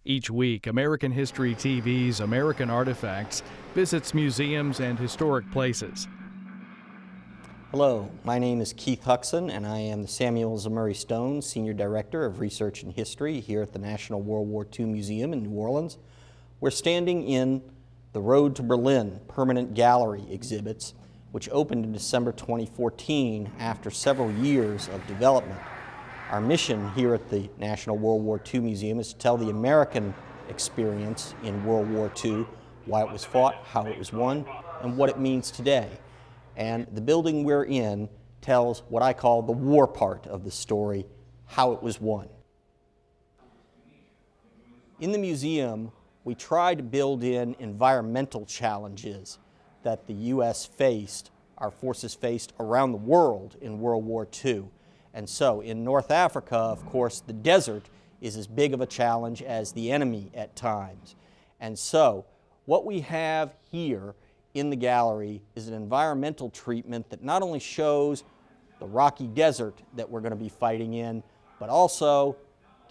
Each week, American History TV's American Artifacts visits museums and historic places. Hello, my name is Keith Huxon, and I am the Samuel Zemurray Stone Senior Director of Research and History here at the National World War II Museum in New Orleans. We're standing in the Road to Berlin Permanent Gallery exhibits, which opened in December 2014 after several years of development. Our mission here at the National World War II Museum is to tell the American experience in World War II, why it was fought, how it was won, and what it means today. And the building we're in tells what I call the war part of the story, how it was won. In the museum, we try to build in environmental challenges that the U.S. faced, our forces faced around the world in World War II. And so in North Africa, of course, the desert is as big of a challenge as the enemy at times. And so what we have here in the gallery is an environmental treatment that not only shows the rocky desert that we're going to be fighting in, but also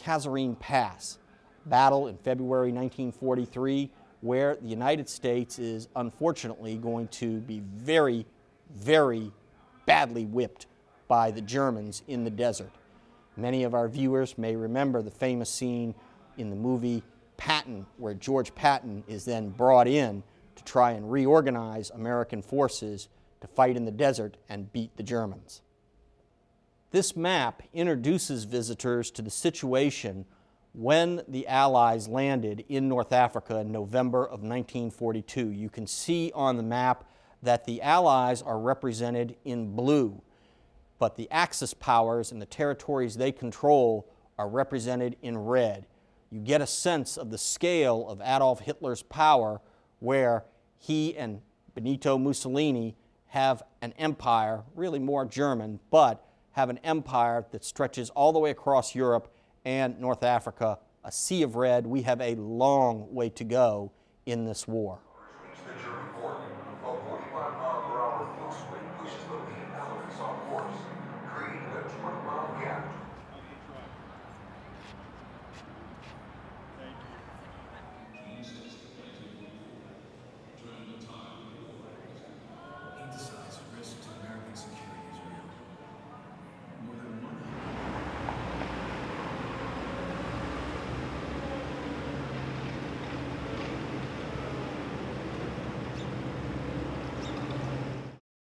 Kasserine Pass, battle in February 1943, where the United States is unfortunately going to be very, very badly whipped by the Germans in the desert. Many of our viewers may remember the famous scene in the movie Patton, where George Patton is then brought in to try and reorganize American forces to fight in the desert and beat the Germans. This map introduces visitors to the situation when the Allies landed in North Africa in November of 1942. You can see on the map that the Allies are represented in blue, but the Axis powers and the territories they control are represented in red. You get a sense of the scale of Adolf Hitler's power, where he and Benito Mussolini have an empire, really more German, but have an empire that stretches all the way across Europe and North Africa, a sea of red. We have a long way to go in this war.